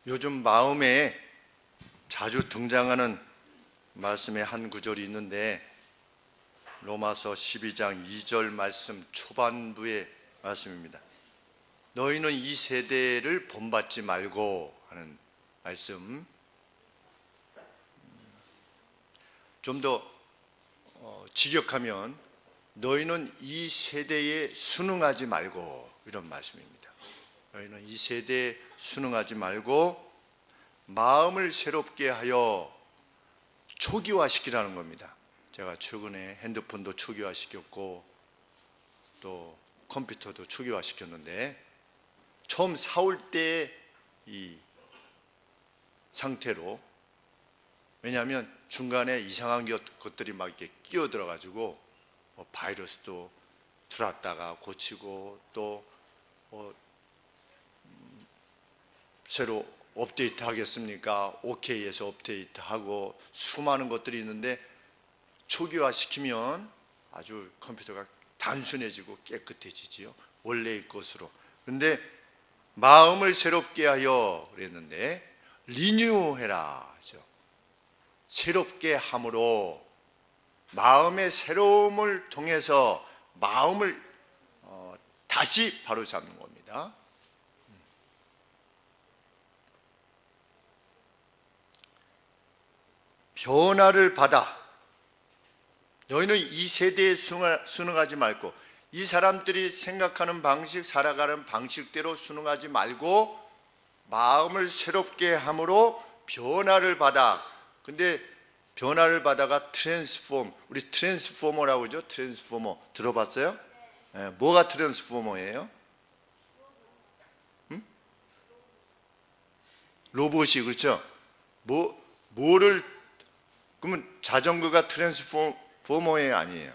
요즘 마음에 자주 등장하는 말씀의 한 구절이 있는데 로마서 12장 2절 말씀 초반부의 말씀입니다. 너희는 이 세대를 본받지 말고 하는 말씀. 좀 더 직역하면 너희는 이 세대에 순응하지 말고, 이런 말씀입니다. 너희는 이 세대에 순응하지 말고 마음을 새롭게 하여 초기화시키라는 겁니다. 제가 최근에 핸드폰도 초기화시켰고 또 컴퓨터도 초기화시켰는데 처음 사올 때의 이 상태로, 왜냐하면 중간에 이상한 것들이 막 이렇게 끼어들어가지고 바이러스도 들어왔다가 고치고 또 새로 업데이트 하겠습니까? OK에서 업데이트하고 수많은 것들이 있는데 초기화시키면 아주 컴퓨터가 단순해지고 깨끗해지지요. 원래의 것으로. 그런데 마음을 새롭게 하여 그랬는데 리뉴해라 하죠. 새롭게 함으로 마음의 새로움을 통해서 마음을 다시 바로잡는 겁니다. 변화를 받아. 너희는 이 세대에 순응하지 말고, 이 사람들이 생각하는 방식, 살아가는 방식대로 순응하지 말고 마음을 새롭게 함으로 변화를 받아. 근데 변화를 받아가 트랜스폼, 우리 트랜스포머라고 하죠. 트랜스포머 들어봤어요? 네, 뭐가 트랜스포머예요? 로봇이, 그렇죠? 뭐를, 그러면 자전거가 트랜스포머예요, 아니에요?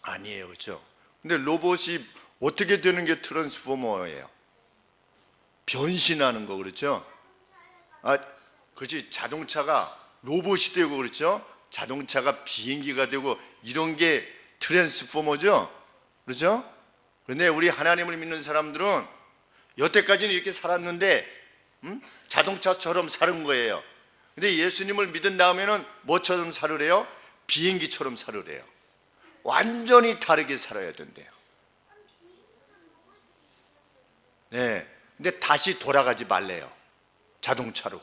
아니에요, 그렇죠? 근데 로봇이 어떻게 되는 게 트랜스포머예요? 변신하는 거, 그렇죠? 그렇지. 자동차가 로봇이 되고, 그렇죠? 자동차가 비행기가 되고, 이런 게 트랜스포머죠? 그렇죠? 그런데 우리 하나님을 믿는 사람들은 여태까지는 이렇게 살았는데 자동차처럼 사는 거예요. 근데 예수님을 믿은 다음에는 뭐처럼 살으래요? 비행기처럼 살으래요. 완전히 다르게 살아야 된대요. 네. 근데 다시 돌아가지 말래요. 자동차로.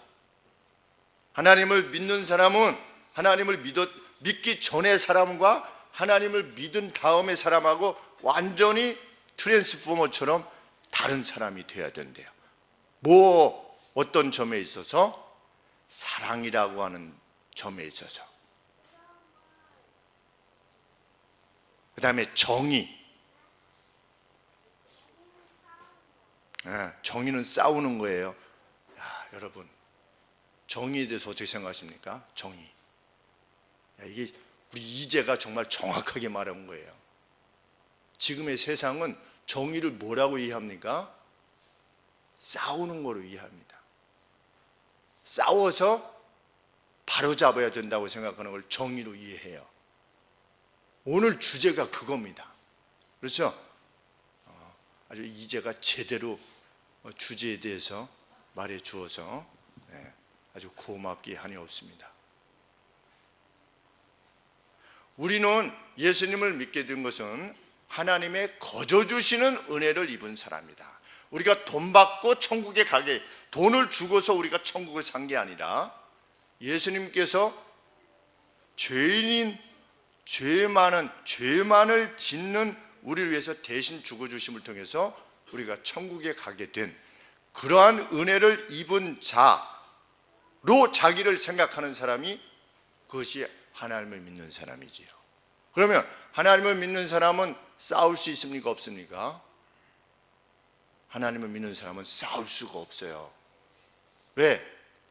하나님을 믿는 사람은 하나님을 믿기 전의 사람과 하나님을 믿은 다음의 사람하고 완전히 트랜스포머처럼 다른 사람이 돼야 된대요. 어떤 점에 있어서? 사랑이라고 하는 점에 있어서. 그 다음에 정의. 정의는 싸우는 거예요. 여러분, 정의에 대해서 어떻게 생각하십니까? 정의. 이게 우리 이재가 정말 정확하게 말한 거예요. 지금의 세상은 정의를 뭐라고 이해합니까? 싸우는 거로 이해합니다. 싸워서 바로잡아야 된다고 생각하는 걸 정의로 이해해요. 오늘 주제가 그겁니다. 그렇죠? 아주 이제가 제대로 주제에 대해서 말해 주어서 아주 고맙게 하니 없습니다. 우리는 예수님을 믿게 된 것은 하나님의 거저 주시는 은혜를 입은 사람이다. 우리가 돈 받고 천국에 가게, 돈을 주고서 우리가 천국을 산 게 아니라 예수님께서 죄만을 짓는 우리를 위해서 대신 죽어주심을 통해서 우리가 천국에 가게 된 그러한 은혜를 입은 자로 자기를 생각하는 사람이, 그것이 하나님을 믿는 사람이지요. 그러면 하나님을 믿는 사람은 싸울 수 있습니까? 없습니까? 하나님을 믿는 사람은 싸울 수가 없어요. 왜?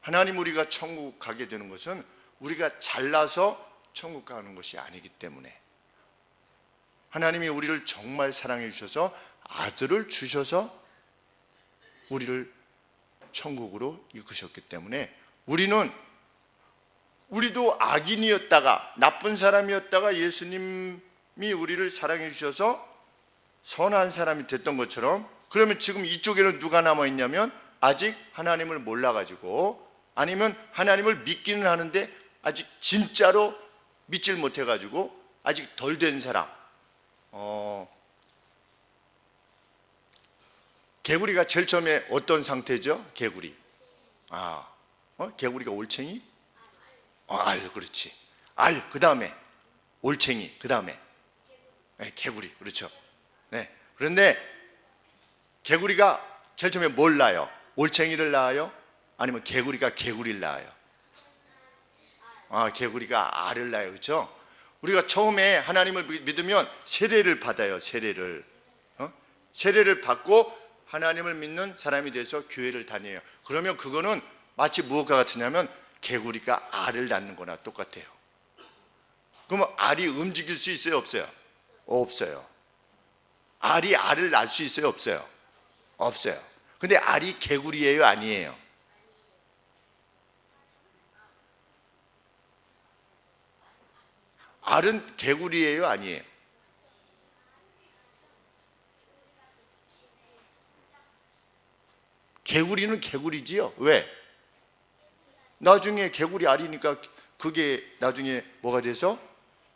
하나님 우리가 천국 가게 되는 것은 우리가 잘나서 천국 가는 것이 아니기 때문에, 하나님이 우리를 정말 사랑해 주셔서 아들을 주셔서 우리를 천국으로 이끄셨기 때문에, 우리도 악인이었다가 나쁜 사람이었다가 예수님이 우리를 사랑해 주셔서 선한 사람이 됐던 것처럼, 그러면 지금 이쪽에는 누가 남아있냐면 아직 하나님을 몰라가지고, 아니면 하나님을 믿기는 하는데 아직 진짜로 믿질 못해가지고 아직 덜 된 사람. 개구리가 제일 처음에 어떤 상태죠? 개구리. 개구리가 올챙이? 알, 그렇지. 알, 그 다음에 올챙이, 그 다음에 개구리, 그렇죠. 네. 그런데 개구리가 제일 처음에 뭘 낳아요? 올챙이를 낳아요? 아니면 개구리가 개구리를 낳아요? 개구리가 알을 낳아요, 그렇죠? 우리가 처음에 하나님을 믿으면 세례를 받아요, 세례를. 세례를 받고 하나님을 믿는 사람이 돼서 교회를 다녀요. 그러면 그거는 마치 무엇과 같으냐면 개구리가 알을 낳는 거나 똑같아요. 그러면 알이 움직일 수 있어요, 없어요? 없어요. 알이 알을 낳을 수 있어요, 없어요? 없어요. 근데 알이 개구리예요, 아니에요? 알은 개구리예요, 아니에요? 개구리는 개구리지요. 왜? 나중에 개구리 알이니까 그게 나중에 뭐가 돼서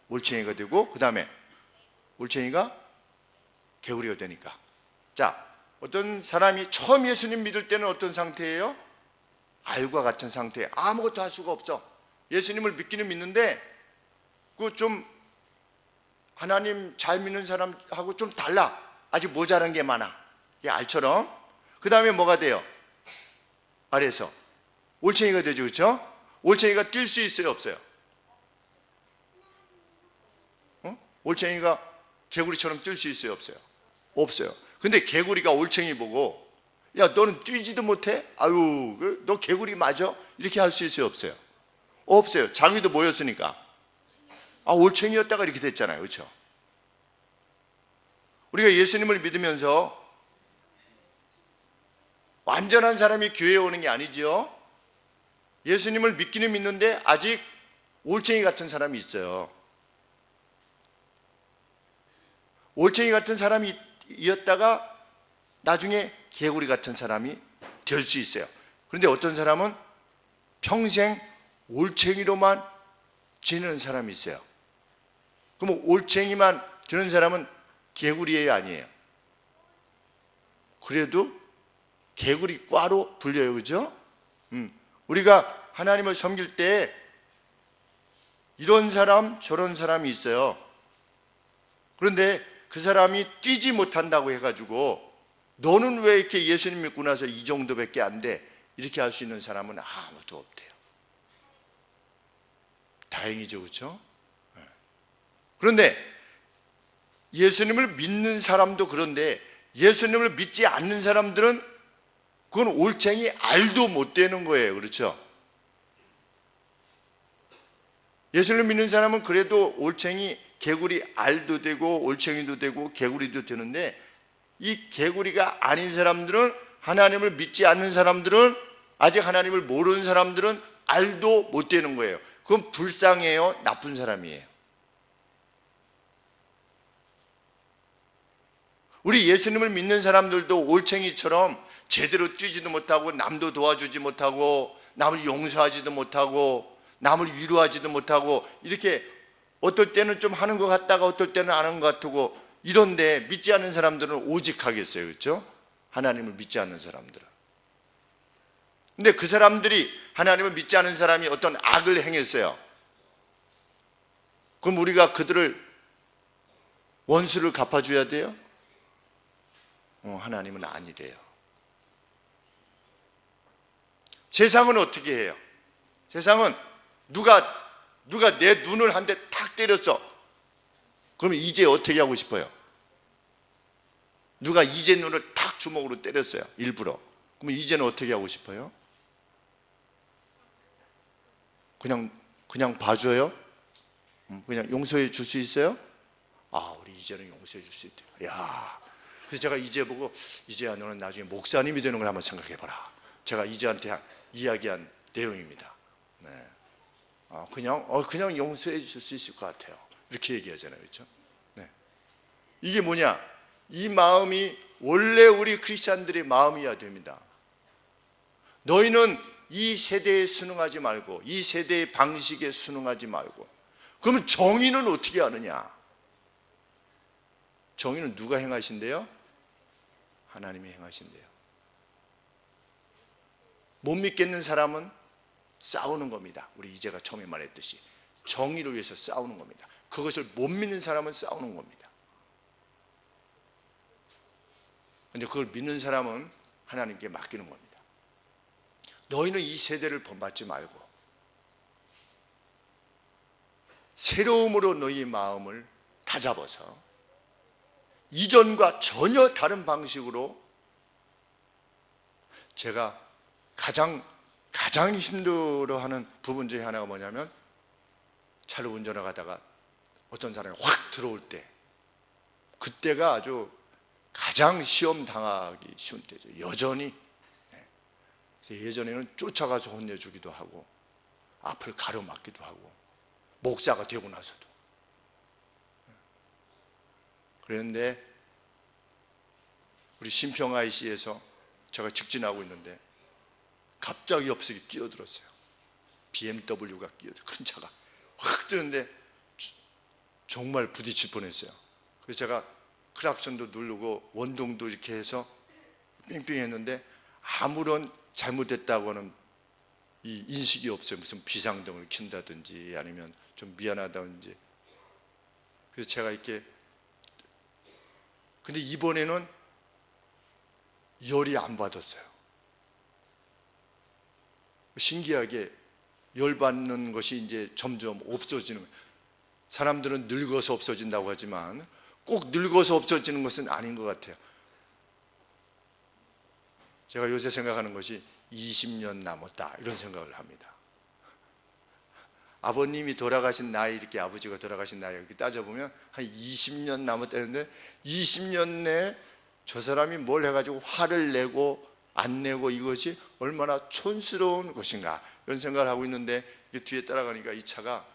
올챙이가 되고, 그 다음에 올챙이가 개구리가 되니까. 자, 어떤 사람이 처음 예수님 믿을 때는 어떤 상태예요? 알과 같은 상태예요. 아무것도 할 수가 없어. 예수님을 믿기는 믿는데 그 좀 하나님 잘 믿는 사람하고 좀 달라. 아직 모자란 게 많아. 이 알처럼. 그 다음에 뭐가 돼요? 알에서 올챙이가 되죠, 그렇죠? 올챙이가 뛸 수 있어요, 없어요? 올챙이가 개구리처럼 뛸 수 있어요, 없어요? 없어요. 근데 개구리가 올챙이 보고, 야, 너는 뛰지도 못해? 아유, 너 개구리 맞아? 이렇게 할 수 있어요, 없어요? 없어요. 장위도 모였으니까. 올챙이였다가 이렇게 됐잖아요, 그렇죠? 우리가 예수님을 믿으면서 완전한 사람이 교회에 오는 게 아니지요. 예수님을 믿기는 믿는데 아직 올챙이 같은 사람이 있어요. 올챙이 같은 사람이었다가 나중에 개구리 같은 사람이 될 수 있어요. 그런데 어떤 사람은 평생 올챙이로만 지내는 사람이 있어요. 그럼 올챙이만 되는 사람은 개구리예요, 아니에요? 그래도 개구리과로 불려요, 그죠? 우리가 하나님을 섬길 때 이런 사람 저런 사람이 있어요. 그런데 그 사람이 뛰지 못한다고 해가지고 너는 왜 이렇게 예수님 믿고 나서 이 정도밖에 안 돼? 이렇게 할 수 있는 사람은 아무도 없대요. 다행이죠, 그렇죠? 그런데 예수님을 믿는 사람도 그런데 예수님을 믿지 않는 사람들은 그건 올챙이 알도 못 되는 거예요, 그렇죠? 예수님을 믿는 사람은 그래도 올챙이, 개구리 알도 되고 올챙이도 되고 개구리도 되는데 이 개구리가 아닌 사람들은, 하나님을 믿지 않는 사람들은, 아직 하나님을 모르는 사람들은 알도 못 되는 거예요. 그건 불쌍해요, 나쁜 사람이에요? 우리 예수님을 믿는 사람들도 올챙이처럼 제대로 뛰지도 못하고 남도 도와주지 못하고 남을 용서하지도 못하고 남을 위로하지도 못하고 이렇게 어떨 때는 좀 하는 것 같다가 어떨 때는 안 하는 것 같고 이런데 믿지 않는 사람들은 오직하겠어요, 그렇죠? 하나님을 믿지 않는 사람들은. 근데 그 사람들이, 하나님을 믿지 않는 사람이 어떤 악을 행했어요. 그럼 우리가 그들을 원수를 갚아줘야 돼요? 하나님은 아니래요. 세상은 어떻게 해요? 세상은 누가 내 눈을 한 대 탁 때렸어. 그러면 이제 어떻게 하고 싶어요? 누가 이제 눈을 탁 주먹으로 때렸어요, 일부러. 그러면 이제는 어떻게 하고 싶어요? 그냥 봐줘요? 그냥 용서해 줄 수 있어요? 우리 이제는 용서해 줄 수 있대요. 야, 그래서 제가 이제 보고, 이제야 너는 나중에 목사님이 되는 걸 한번 생각해봐라. 제가 이제한테 이야기한 내용입니다. 네. 그냥 용서해 줄 수 있을 것 같아요. 이렇게 얘기하잖아요, 그렇죠? 네. 이게 뭐냐? 이 마음이 원래 우리 크리스찬들의 마음이어야 됩니다. 너희는 이 세대에 순응하지 말고 이 세대의 방식에 순응하지 말고. 그러면 정의는 어떻게 하느냐? 정의는 누가 행하신대요? 하나님이 행하신대요. 못 믿겠는 사람은 싸우는 겁니다. 우리 이제가 처음에 말했듯이 정의를 위해서 싸우는 겁니다. 그것을 못 믿는 사람은 싸우는 겁니다. 그런데 그걸 믿는 사람은 하나님께 맡기는 겁니다. 너희는 이 세대를 본받지 말고 새로움으로 너희 마음을 다잡아서 이전과 전혀 다른 방식으로. 제가 가장 힘들어하는 부분 중에 하나가 뭐냐면 차를 운전하다가 어떤 사람이 확 들어올 때, 그때가 아주 가장 시험 당하기 쉬운 때죠. 여전히. 예전에는 쫓아가서 혼내주기도 하고 앞을 가로막기도 하고 목사가 되고 나서도. 그런데 우리 신평IC에서 제가 직진하고 있는데 갑자기 옆석에 끼어들었어요. BMW가 끼어들어, 큰 차가 확 뜨는데 정말 부딪힐 뻔했어요. 그래서 제가 크락션도 누르고 원동도 이렇게 해서 삥삥 했는데 아무런 잘못됐다고는 이 인식이 없어요. 무슨 비상등을 켠다든지 아니면 좀 미안하다든지. 그래서 제가 이렇게, 근데 이번에는 열이 안 받았어요. 신기하게 열받는 것이 이제 점점 없어지는 거예요. 사람들은 늙어서 없어진다고 하지만 꼭 늙어서 없어지는 것은 아닌 것 같아요. 제가 요새 생각하는 것이 20년 남았다 이런 생각을 합니다. 아버님이 돌아가신 나이, 이렇게 아버지가 돌아가신 나이 이렇게 따져보면 한 20년 남았다는데 20년 내에 저 사람이 뭘 해가지고 화를 내고 안 내고 이것이 얼마나 촌스러운 것인가 이런 생각을 하고 있는데, 뒤에 따라가니까 이 차가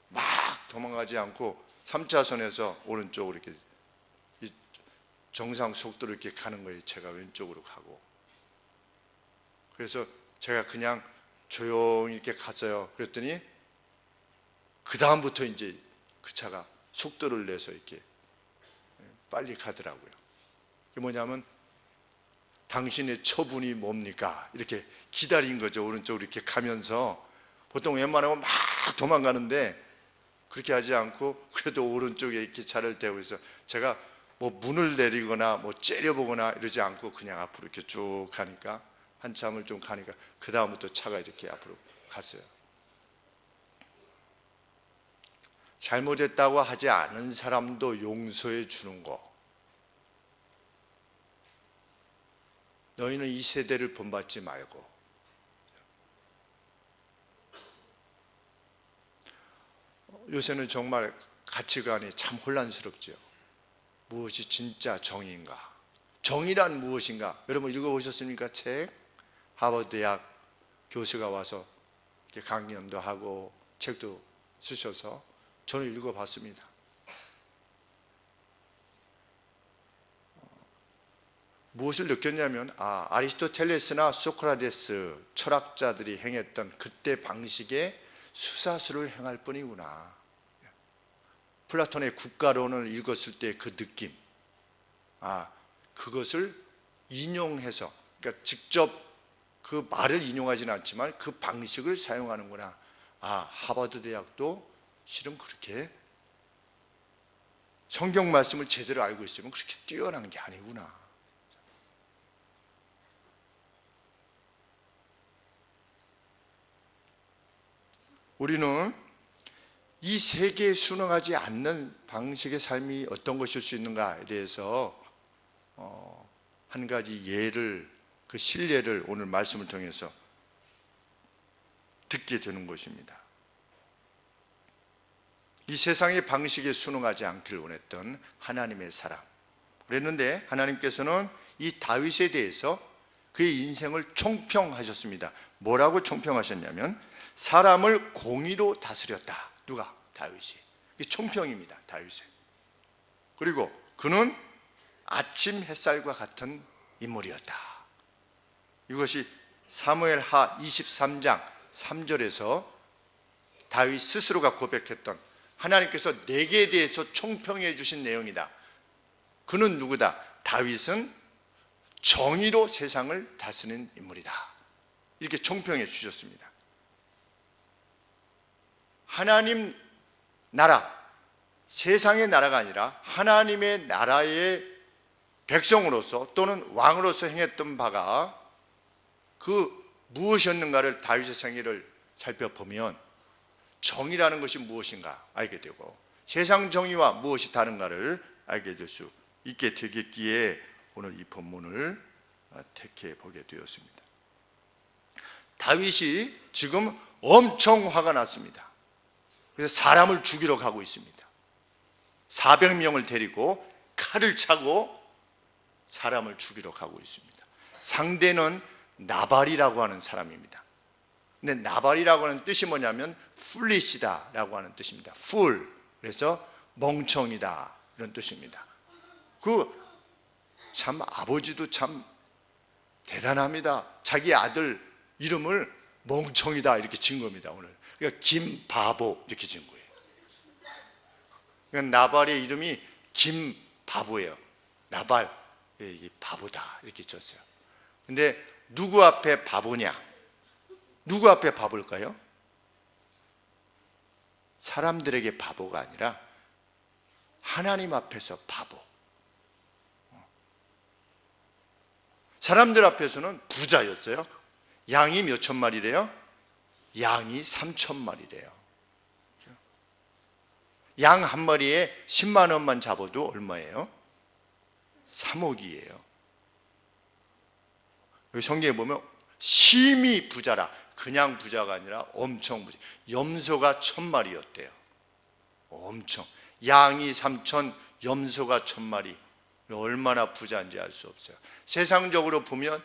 막 도망가지 않고 3차선에서 오른쪽으로 이렇게 정상 속도로 이렇게 가는 거예요. 제가 왼쪽으로 가고. 그래서 제가 그냥 조용히 이렇게 갔어요. 그랬더니 그 다음부터 이제 그 차가 속도를 내서 이렇게 빨리 가더라고요. 그게 뭐냐면 당신의 처분이 뭡니까? 이렇게 기다린 거죠. 오른쪽으로 이렇게 가면서. 보통 웬만하면 막 도망가는데 그렇게 하지 않고 그래도 오른쪽에 이렇게 차를 대고 있어. 제가 뭐 문을 내리거나 뭐 째려보거나 이러지 않고 그냥 앞으로 이렇게 쭉 가니까, 한참을 좀 가니까 그 다음부터 차가 이렇게 앞으로 갔어요. 잘못했다고 하지 않은 사람도 용서해 주는 거. 너희는 이 세대를 본받지 말고. 요새는 정말 가치관이 참 혼란스럽죠. 무엇이 진짜 정의인가? 정의란 무엇인가? 여러분 읽어보셨습니까? 책? 하버드 대학 교수가 와서 이렇게 강연도 하고 책도 쓰셔서 저는 읽어봤습니다. 무엇을 느꼈냐면 아리스토텔레스나 소크라테스 철학자들이 행했던 그때 방식의 수사술을 행할 뿐이구나. 플라톤의 국가론을 읽었을 때 그 느낌, 그것을 인용해서, 그러니까 직접 그 말을 인용하지는 않지만 그 방식을 사용하는구나. 하버드 대학도 실은 그렇게 성경 말씀을 제대로 알고 있으면 그렇게 뛰어난 게 아니구나. 우리는 이 세계에 순응하지 않는 방식의 삶이 어떤 것일 수 있는가에 대해서 한 가지 예를, 그 실례를 오늘 말씀을 통해서 듣게 되는 것입니다. 이 세상의 방식에 순응하지 않기를 원했던 하나님의 사람. 그랬는데 하나님께서는 이 다윗에 대해서 그의 인생을 총평하셨습니다. 뭐라고 총평하셨냐면 사람을 공의로 다스렸다. 누가? 다윗이. 이게 총평입니다. 다윗이. 그리고 그는 아침 햇살과 같은 인물이었다. 이것이 사무엘하 23장 3절에서 다윗 스스로가 고백했던 하나님께서 내게 대해서 총평해 주신 내용이다. 그는 누구다? 다윗은 정의로 세상을 다스리는 인물이다. 이렇게 총평해 주셨습니다. 하나님 나라, 세상의 나라가 아니라 하나님의 나라의 백성으로서 또는 왕으로서 행했던 바가 그 무엇이었는가를 다윗의 생애를 살펴보면 정의라는 것이 무엇인가 알게 되고 세상 정의와 무엇이 다른가를 알게 될 수 있게 되겠기에 오늘 이 본문을 택해 보게 되었습니다. 다윗이 지금 엄청 화가 났습니다. 그래서 사람을 죽이러 가고 있습니다. 400명을 데리고 칼을 차고 사람을 죽이러 가고 있습니다. 상대는 나발이라고 하는 사람입니다. 근데 나발이라고 하는 뜻이 뭐냐면 foolish다 라고 하는 뜻입니다. fool, 그래서 멍청이다 이런 뜻입니다. 참 아버지도 참 대단합니다. 자기 아들 이름을 멍청이다 이렇게 진 겁니다. 오늘 그러니까 김바보 이렇게 진 거예요. 그러니까 나발의 이름이 김바보예요. 나발, 이게 바보다 이렇게 졌어요. 근데 누구 앞에 바보냐? 누구 앞에 바볼까요? 사람들에게 바보가 아니라 하나님 앞에서 바보. 사람들 앞에서는 부자였어요. 양이 몇천 마리래요? 양이 3천 마리래요. 양 한 마리에 10만 원만 잡아도 얼마예요? 3억이에요. 여기 성경에 보면 심히 부자라. 그냥 부자가 아니라 엄청 부자. 염소가 1000마리였대요. 엄청. 양이 3천, 염소가 1000마리. 얼마나 부자인지 알 수 없어요. 세상적으로 보면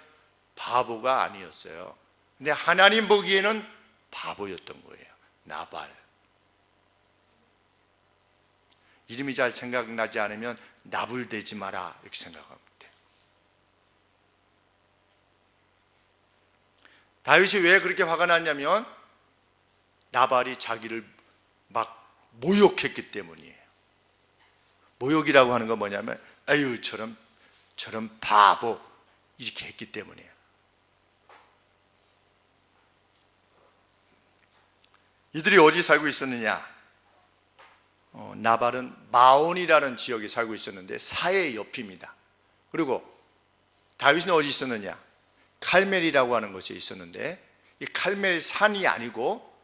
바보가 아니었어요. 근데 하나님 보기에는 바보였던 거예요. 나발. 이름이 잘 생각나지 않으면 나불대지 마라 이렇게 생각하면 돼요. 다윗이 왜 그렇게 화가 났냐면 나발이 자기를 막 모욕했기 때문이에요. 모욕이라고 하는 건 뭐냐면 아유 저런 바보 이렇게 했기 때문이에요. 이들이 어디 살고 있었느냐? 나발은 마온이라는 지역에 살고 있었는데 사해 옆입니다. 그리고 다윗은 어디 있었느냐? 칼멜이라고 하는 곳에 있었는데 이 칼멜 산이 아니고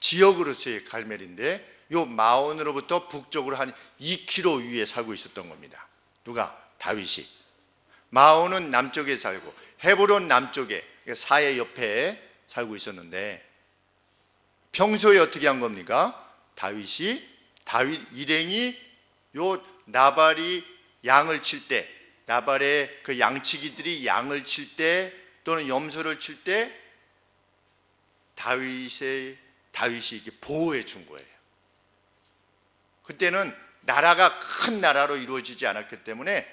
지역으로서의 칼멜인데 요 마온으로부터 북쪽으로 한 2km 위에 살고 있었던 겁니다. 누가? 다윗이. 마온은 남쪽에 살고 헤브론 남쪽에 사해 옆에 살고 있었는데 평소에 어떻게 한 겁니까? 다윗 일행이 요 나발이 양을 칠 때, 나발의 그 양치기들이 양을 칠 때 또는 염소를 칠 때 다윗이 이렇게 보호해 준 거예요. 그때는 나라가 큰 나라로 이루어지지 않았기 때문에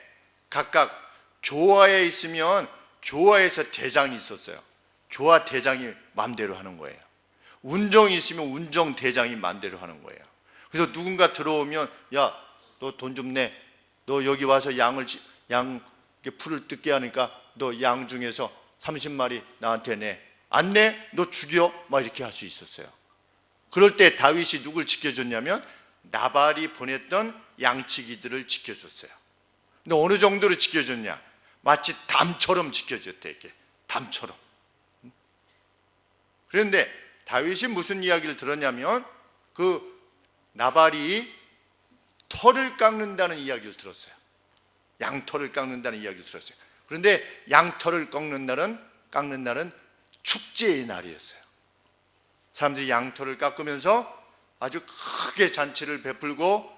각각 교화에 있으면 교화에서 대장이 있었어요. 교화 대장이 마음대로 하는 거예요. 운정이 있으면 운정 대장이 마음대로 하는 거예요. 그래서 누군가 들어오면 야, 너 돈 좀 내. 너 여기 와서 양 풀을 뜯게 하니까 너 양 중에서 30마리 나한테 내. 안 내? 너 죽여? 막 이렇게 할 수 있었어요. 그럴 때 다윗이 누굴 지켜줬냐면 나발이 보냈던 양치기들을 지켜줬어요. 근데 어느 정도로 지켜줬냐? 마치 담처럼 지켜줬대. 이렇게 담처럼. 그런데 다윗이 무슨 이야기를 들었냐면 그 나발이 털을 깎는다는 이야기를 들었어요. 양털을 깎는다는 이야기를 들었어요. 그런데 양털을 깎는 날은 축제의 날이었어요. 사람들이 양털을 깎으면서 아주 크게 잔치를 베풀고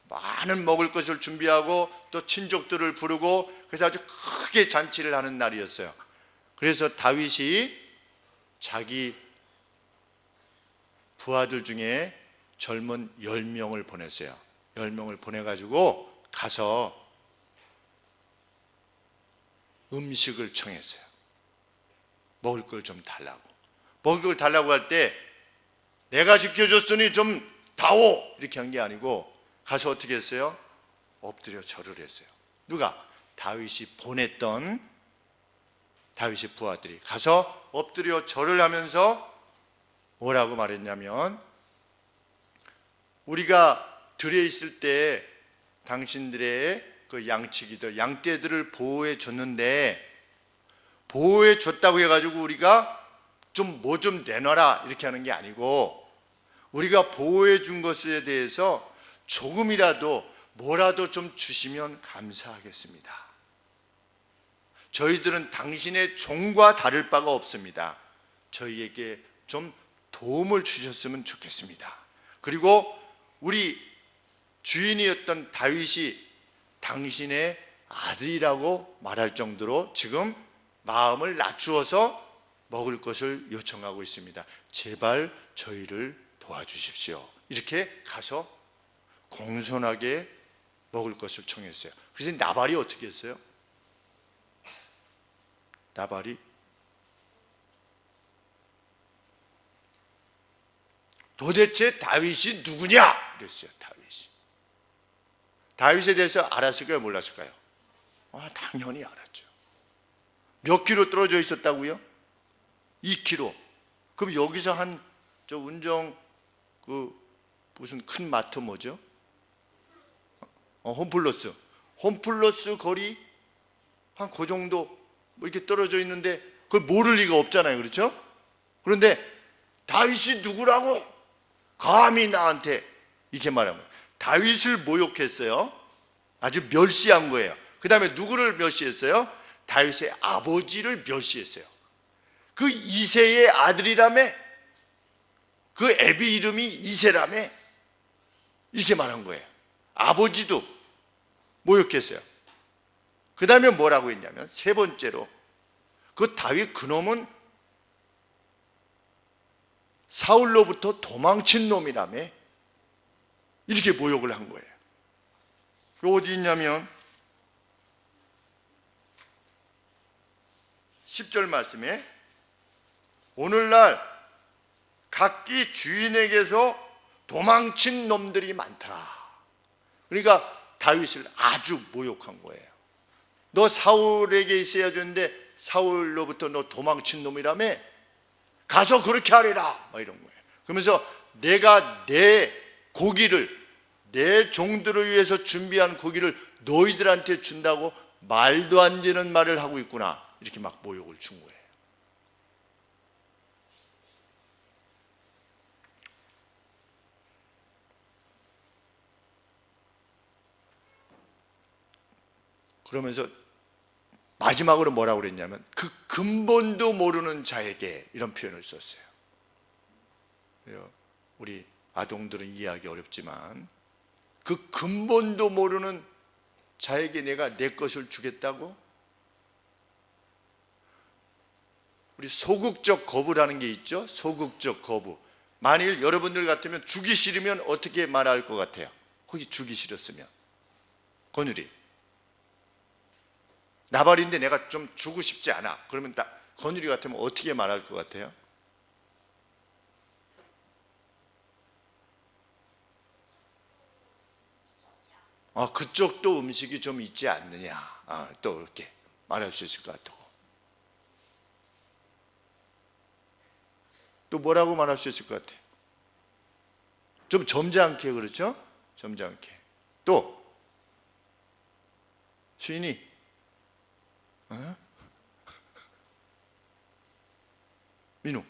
많은 먹을 것을 준비하고 또 친족들을 부르고 그래서 아주 크게 잔치를 하는 날이었어요. 그래서 다윗이 자기 부하들 중에 젊은 10명을 보냈어요. 10명을 보내가지고 가서 음식을 청했어요. 먹을 걸 좀 달라고. 먹을 걸 달라고 할 때 내가 지켜줬으니 좀 다오 이렇게 한 게 아니고 가서 어떻게 했어요? 엎드려 절을 했어요. 누가? 다윗이 보냈던 다윗의 부하들이 가서 엎드려 절을 하면서 뭐라고 말했냐면, 우리가 들에 있을 때 당신들의 그 양치기들, 양떼들을 보호해 줬는데 보호해 줬다고 해가지고 우리가 좀 뭐 좀 내놔라 이렇게 하는 게 아니고, 우리가 보호해 준 것에 대해서 조금이라도 뭐라도 좀 주시면 감사하겠습니다. 저희들은 당신의 종과 다를 바가 없습니다. 저희에게 좀 도움을 주셨으면 좋겠습니다. 그리고 우리 주인이었던 다윗이 당신의 아들이라고 말할 정도로 지금 마음을 낮추어서 먹을 것을 요청하고 있습니다. 제발 저희를 도와주십시오. 이렇게 가서 공손하게 먹을 것을 청했어요. 그래서 나발이 어떻게 했어요? 나발이 도대체 다윗이 누구냐? 그랬어요. 다윗에 대해서 알았을까요? 몰랐을까요? 당연히 알았죠. 몇 킬로 떨어져 있었다고요? 2킬로. 그럼 여기서 저 운정 무슨 큰 마트 뭐죠? 홈플러스 거리 한 그 정도 뭐 이렇게 떨어져 있는데 그걸 모를 리가 없잖아요. 그렇죠? 그런데 다윗이 누구라고 감히 나한테 이렇게 말하면, 다윗을 모욕했어요. 아주 멸시한 거예요. 그 다음에 누구를 멸시했어요? 다윗의 아버지를 멸시했어요. 그 이새의 아들이라며, 그 애비 이름이 이새라며, 이렇게 말한 거예요. 아버지도 모욕했어요. 그 다음에 뭐라고 했냐면, 세 번째로 그 다윗 그놈은 사울로부터 도망친 놈이라며, 이렇게 모욕을 한 거예요. 그 어디 있냐면 10절 말씀에 오늘날 각기 주인에게서 도망친 놈들이 많더라. 그러니까 다윗을 아주 모욕한 거예요. 너 사울에게 있어야 되는데 사울로부터 너 도망친 놈이라며, 가서 그렇게 하리라, 막 이런 거예요. 그러면서 내가 내 고기를, 내 종들을 위해서 준비한 고기를 너희들한테 준다고 말도 안 되는 말을 하고 있구나, 이렇게 막 모욕을 준 거예요. 그러면서 마지막으로 뭐라고 그랬냐면, 그 근본도 모르는 자에게, 이런 표현을 썼어요. 우리 아동들은 이해하기 어렵지만, 그 근본도 모르는 자에게 내가 내 것을 주겠다고? 우리 소극적 거부라는 게 있죠. 소극적 거부. 만일 여러분들 같으면 주기 싫으면 어떻게 말할 것 같아요? 혹시 주기 싫었으면? 권율이, 나발인데 내가 좀 주고 싶지 않아. 그러면 권율이 같으면 어떻게 말할 것 같아요? 그쪽도 음식이 좀 있지 않느냐, 또 이렇게 말할 수 있을 것 같고, 또 뭐라고 말할 수 있을 것 같아요? 좀 점잖게, 그렇죠? 점잖게. 또 주인이 민우,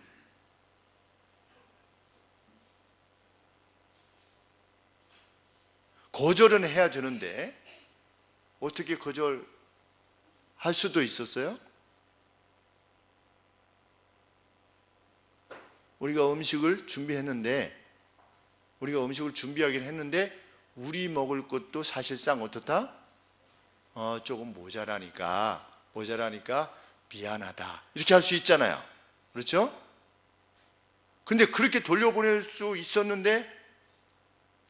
거절은 해야 되는데 어떻게 거절할 수도 있었어요? 우리가 음식을 준비하긴 했는데 우리 먹을 것도 사실상 어떻다? 조금 모자라니까 미안하다, 이렇게 할 수 있잖아요. 그렇죠? 근데 그렇게 돌려보낼 수 있었는데,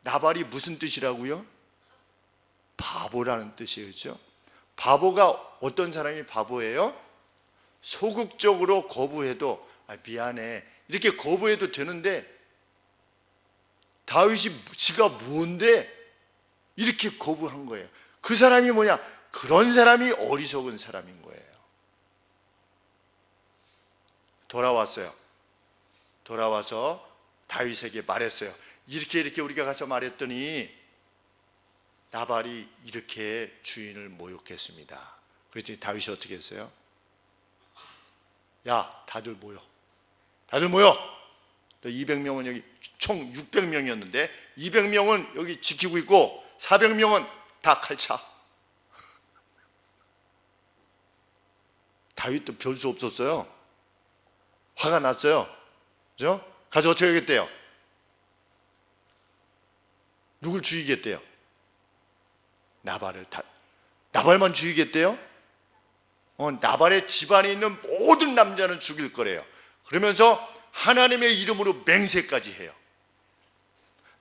나발이 무슨 뜻이라고요? 바보라는 뜻이에요. 그렇죠? 바보가, 어떤 사람이 바보예요? 소극적으로 거부해도 미안해 이렇게 거부해도 되는데 다윗이 지가 뭔데 이렇게 거부한 거예요. 그 사람이 뭐냐? 그런 사람이 어리석은 사람인 거예요. 돌아왔어요. 돌아와서 다윗에게 말했어요. 이렇게 우리가 가서 말했더니 나발이 이렇게 주인을 모욕했습니다. 그랬더니 다윗이 어떻게 했어요? 야, 다들 모여. 다들 모여. 200명은 여기 총 600명이었는데 200명은 여기 지키고 있고 400명은 다 칼차. 다윗도 별 수 없었어요. 화가 났어요. 그죠? 가서 어떻게 하겠대요? 누굴 죽이겠대요? 나발만 죽이겠대요? 나발의 집안에 있는 모든 남자는 죽일 거래요. 그러면서 하나님의 이름으로 맹세까지 해요.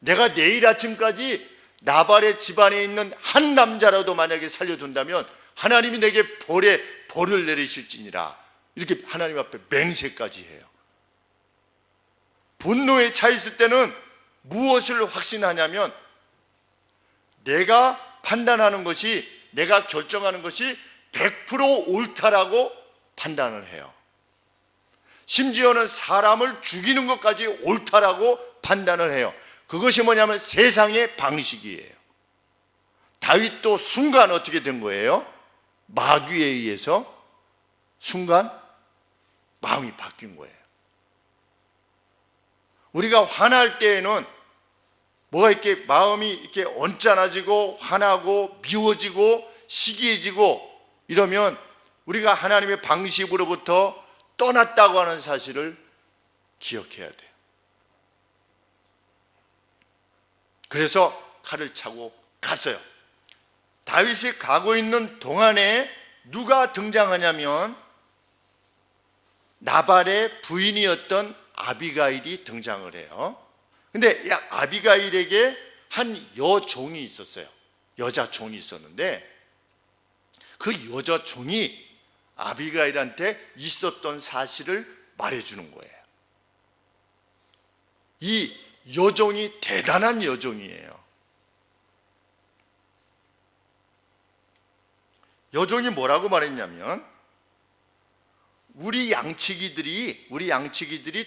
내가 내일 아침까지 나발의 집안에 있는 한 남자라도 만약에 살려준다면 하나님이 내게 벌을 내리실지니라. 이렇게 하나님 앞에 맹세까지 해요. 분노에 차 있을 때는 무엇을 확신하냐면 내가 판단하는 것이, 내가 결정하는 것이 100% 옳다라고 판단을 해요. 심지어는 사람을 죽이는 것까지 옳다라고 판단을 해요. 그것이 뭐냐면 세상의 방식이에요. 다윗도 순간 어떻게 된 거예요? 마귀에 의해서 순간 마음이 바뀐 거예요. 우리가 화날 때에는 뭐가 이렇게 마음이 이렇게 언짢아지고 화나고 미워지고 시기해지고 이러면 우리가 하나님의 방식으로부터 떠났다고 하는 사실을 기억해야 돼요. 그래서 칼을 차고 갔어요. 다윗이 가고 있는 동안에 누가 등장하냐면 나발의 부인이었던 아비가일이 등장을 해요. 근데 이 아비가일에게 한 여종이 있었어요. 여자 종이 있었는데 그 여자 종이 아비가일한테 있었던 사실을 말해주는 거예요. 이 여종이 대단한 여종이에요. 여종이 뭐라고 말했냐면 우리 양치기들이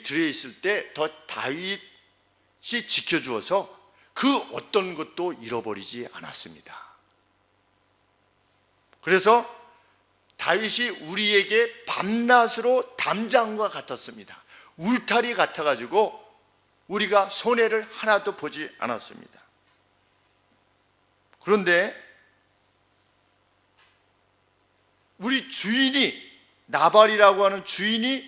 들어있을 때 더 다윗이 지켜주어서 그 어떤 것도 잃어버리지 않았습니다. 그래서 다윗이 우리에게 밤낮으로 담장과 같았습니다. 울타리 같아가지고 우리가 손해를 하나도 보지 않았습니다. 그런데 우리 주인이, 나발이라고 하는 주인이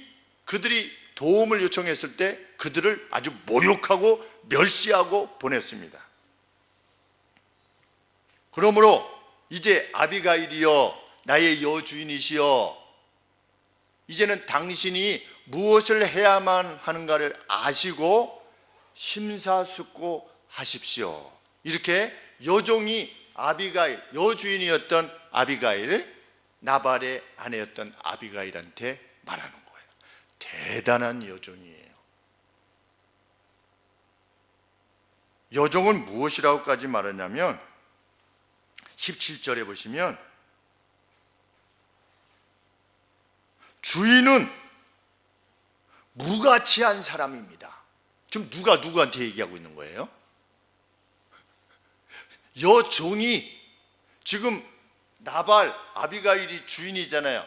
그들이 도움을 요청했을 때 그들을 아주 모욕하고 멸시하고 보냈습니다. 그러므로 이제 아비가일이여, 나의 여주인이시여, 이제는 당신이 무엇을 해야만 하는가를 아시고 심사숙고하십시오. 이렇게 여종이 아비가일, 여주인이었던 아비가일, 나발의 아내였던 아비가일한테 말하는 거예요. 대단한 여종이에요. 여종은 무엇이라고까지 말하냐면 17절에 보시면 주인은 무가치한 사람입니다. 지금 누가 누구한테 얘기하고 있는 거예요? 여종이 지금 나발, 아비가일이 주인이잖아요.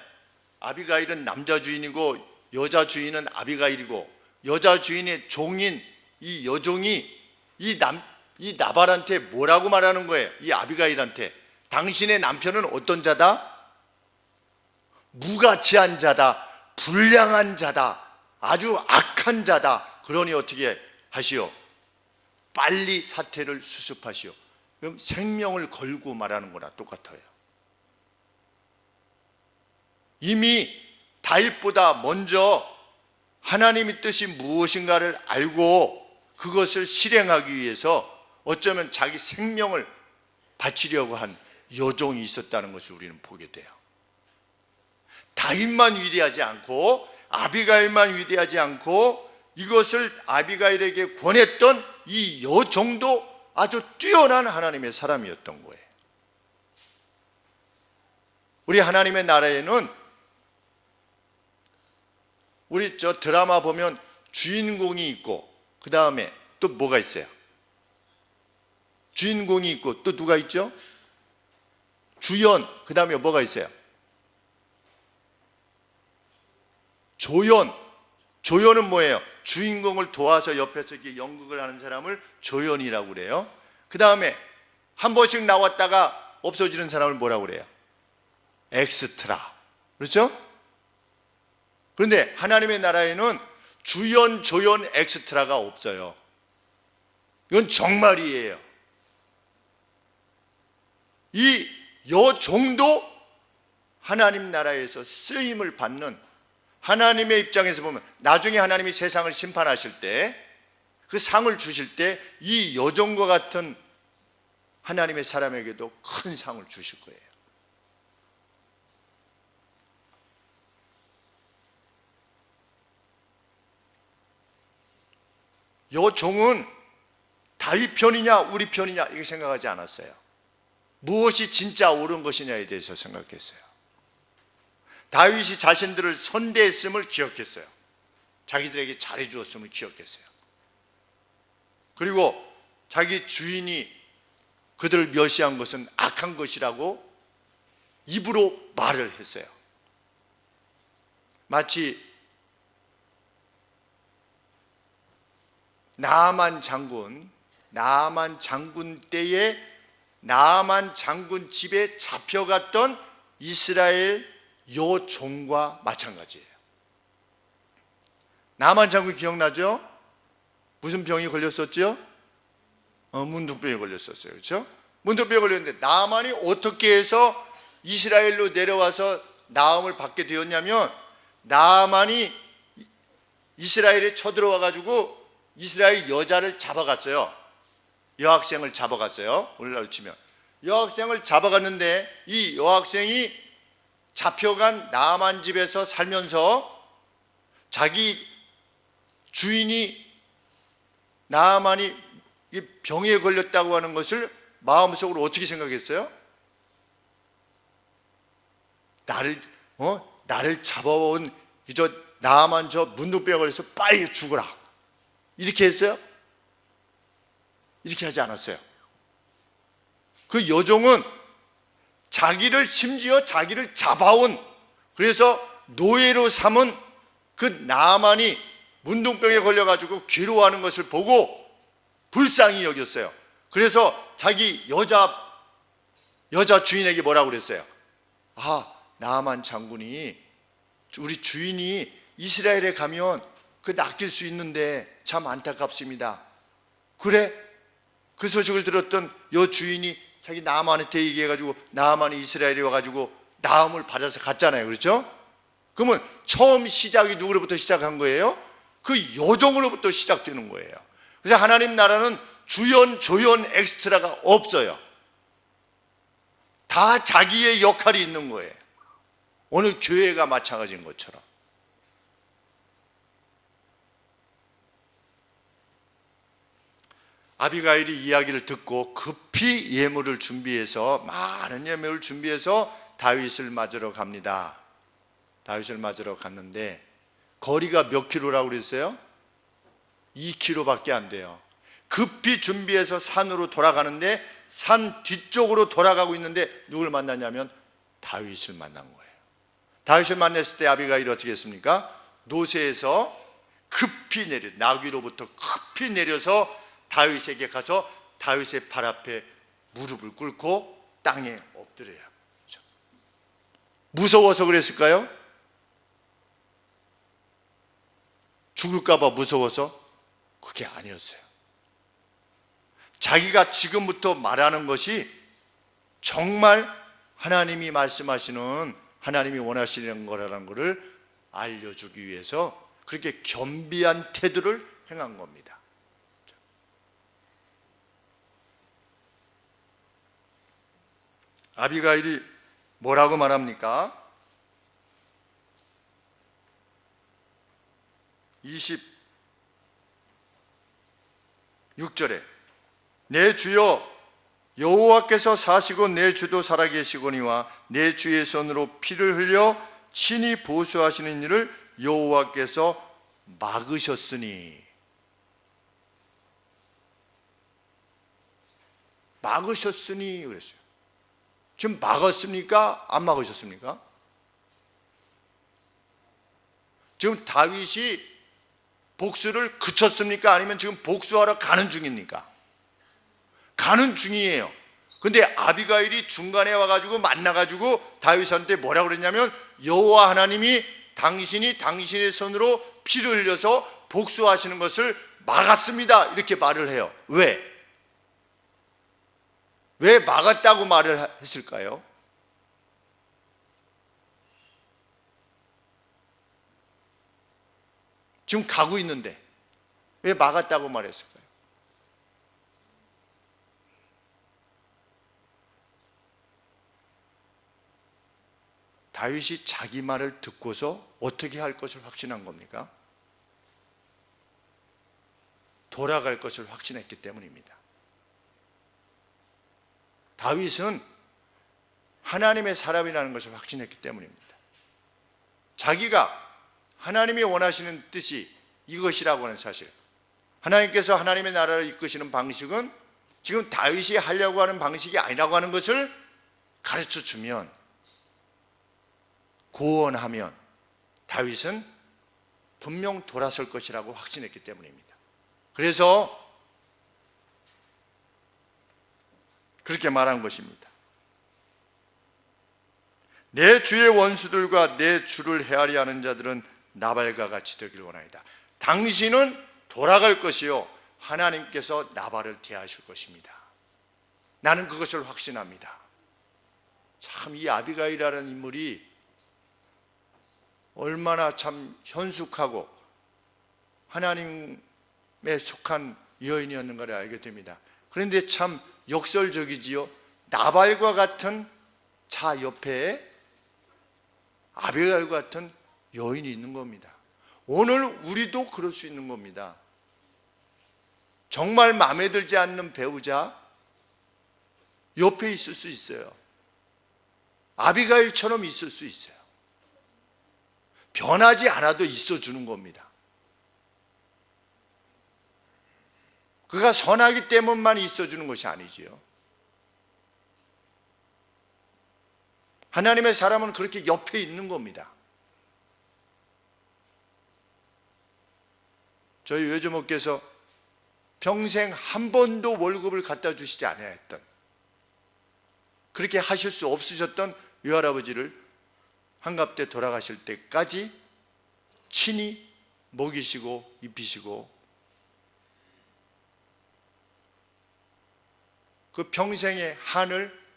아비가일은 남자 주인이고 여자 주인은 아비가일이고 여자 주인의 종인 이 여종이 이 나발한테 뭐라고 말하는 거예요? 이 아비가일한테 당신의 남편은 어떤 자다? 무가치한 자다, 불량한 자다, 아주 악한 자다. 그러니 어떻게 하시오? 빨리 사태를 수습하시오. 그럼 생명을 걸고 말하는 거나 똑같아요. 이미 다윗보다 먼저 하나님의 뜻이 무엇인가를 알고 그것을 실행하기 위해서 어쩌면 자기 생명을 바치려고 한 여종이 있었다는 것을 우리는 보게 돼요. 다윗만 위대하지 않고 아비가일만 위대하지 않고 이것을 아비가일에게 권했던 이 여종도 아주 뛰어난 하나님의 사람이었던 거예요. 우리 하나님의 나라에는 우리 저 드라마 보면 주인공이 있고 그 다음에 또 뭐가 있어요? 주인공이 있고 또 누가 있죠? 주연, 그 다음에 뭐가 있어요? 조연. 조연은 뭐예요? 주인공을 도와서 옆에서 이렇게 연극을 하는 사람을 조연이라고 그래요. 그 다음에 한 번씩 나왔다가 없어지는 사람을 뭐라고 그래요? 엑스트라. 그렇죠? 그런데 하나님의 나라에는 주연, 조연, 엑스트라가 없어요. 이건 정말이에요. 이 여종도 하나님 나라에서 쓰임을 받는, 하나님의 입장에서 보면 나중에 하나님이 세상을 심판하실 때 그 상을 주실 때 이 여종과 같은 하나님의 사람에게도 큰 상을 주실 거예요. 여종은 다윗 편이냐 우리 편이냐 이렇게 생각하지 않았어요. 무엇이 진짜 옳은 것이냐에 대해서 생각했어요. 다윗이 자신들을 선대했음을 기억했어요. 자기들에게 잘해주었음을 기억했어요. 그리고 자기 주인이 그들을 멸시한 것은 악한 것이라고 입으로 말을 했어요. 마치 나아만 장군 때에 나아만 장군 집에 잡혀갔던 이스라엘 여종과 마찬가지예요. 나아만 장군 기억나죠? 무슨 병이 걸렸었죠? 문둥병에 걸렸었어요. 그렇죠? 문둥병에 걸렸는데 나아만이 어떻게 해서 이스라엘로 내려와서 나음을 받게 되었냐면, 나아만이 이스라엘에 쳐들어와 가지고 이스라엘 여자를 잡아갔어요. 여학생을 잡아갔어요. 우리나라로 치면 여학생을 잡아갔는데, 이 여학생이 잡혀간 나아만 집에서 살면서 자기 주인이 나아만이 병에 걸렸다고 하는 것을 마음속으로 어떻게 생각했어요? 나를 잡아온 저 나아만 저 문둥병에 걸려서 빨리 죽어라, 이렇게 했어요? 이렇게 하지 않았어요. 그 여종은 심지어 자기를 잡아온, 그래서 노예로 삼은 그 나아만이 문둥병에 걸려가지고 괴로워하는 것을 보고 불쌍히 여겼어요. 그래서 자기 여자 주인에게 뭐라고 그랬어요? 나아만 장군이, 우리 주인이 이스라엘에 가면 그 낚일 수 있는데 참 안타깝습니다. 그래? 그 소식을 들었던 여주인이 자기 나아만한테 얘기해가지고 나아만이 이스라엘에 와가지고 나음을 받아서 갔잖아요. 그렇죠? 그러면 처음 시작이 누구로부터 시작한 거예요? 그 여종으로부터 시작되는 거예요. 그래서 하나님 나라는 주연, 조연, 엑스트라가 없어요. 다 자기의 역할이 있는 거예요. 오늘 교회가 마찬가지인 것처럼. 아비가일이 이야기를 듣고 급히 예물을 준비해서, 많은 예물을 준비해서 다윗을 맞으러 갑니다. 다윗을 맞으러 갔는데 거리가 몇 킬로라고 그랬어요? 2km밖에 안 돼요. 급히 준비해서 산으로 돌아가는데 산 뒤쪽으로 돌아가고 있는데 누굴 만났냐면 다윗을 만난 거예요. 다윗을 만났을 때 아비가일이 어떻게 했습니까? 노새에서 급히 나귀로부터 급히 내려서 다윗에게 가서 다윗의 발 앞에 무릎을 꿇고 땅에 엎드려요. 무서워서 그랬을까요? 죽을까 봐 무서워서? 그게 아니었어요. 자기가 지금부터 말하는 것이 정말 하나님이 말씀하시는, 하나님이 원하시는 거라는 것을 알려주기 위해서 그렇게 겸비한 태도를 행한 겁니다. 아비가일이 뭐라고 말합니까? 26절에 내 주여 여호와께서 사시고 내 주도 살아계시거니와 내 주의 손으로 피를 흘려 친히 보수하시는 일을 여호와께서 막으셨으니. 막으셨으니 그랬어요. 지금 막았습니까? 안 막으셨습니까? 지금 다윗이 복수를 그쳤습니까? 아니면 지금 복수하러 가는 중입니까? 가는 중이에요. 근데 아비가일이 중간에 와가지고 만나가지고 다윗한테 뭐라 그랬냐면 여호와 하나님이 당신이 당신의 손으로 피를 흘려서 복수하시는 것을 막았습니다. 이렇게 말을 해요. 왜? 왜 막았다고 말을 했을까요? 지금 가고 있는데 왜 막았다고 말했을까요? 다윗이 자기 말을 듣고서 어떻게 할 것을 확신한 겁니까? 돌아갈 것을 확신했기 때문입니다. 다윗은 하나님의 사람이라는 것을 확신했기 때문입니다. 자기가 하나님이 원하시는 뜻이 이것이라고 하는 사실, 하나님께서 하나님의 나라를 이끄시는 방식은 지금 다윗이 하려고 하는 방식이 아니라고 하는 것을 가르쳐주면, 고언하면 다윗은 분명 돌아설 것이라고 확신했기 때문입니다. 그래서 그렇게 말한 것입니다. 내 주의 원수들과 내 주를 헤아려 하는 자들은 나발과 같이 되길 원하이다. 당신은 돌아갈 것이요 하나님께서 나발을 대하실 것입니다. 나는 그것을 확신합니다. 참 이 아비가일이라는 인물이 얼마나 참 현숙하고 하나님에 속한 여인이었는가를 알게 됩니다. 그런데 참 역설적이지요. 나발과 같은 자 옆에 아비가일과 같은 여인이 있는 겁니다. 오늘 우리도 그럴 수 있는 겁니다. 정말 마음에 들지 않는 배우자 옆에 있을 수 있어요. 아비가일처럼 있을 수 있어요. 변하지 않아도 있어주는 겁니다. 그가 선하기 때문만 있어주는 것이 아니지요. 하나님의 사람은 그렇게 옆에 있는 겁니다. 저희 외조목께서 평생 한 번도 월급을 갖다 주시지 않아야 했던, 그렇게 하실 수 없으셨던 외할아버지를 한갑 때 돌아가실 때까지 친히 먹이시고 입히시고 그 평생의 한을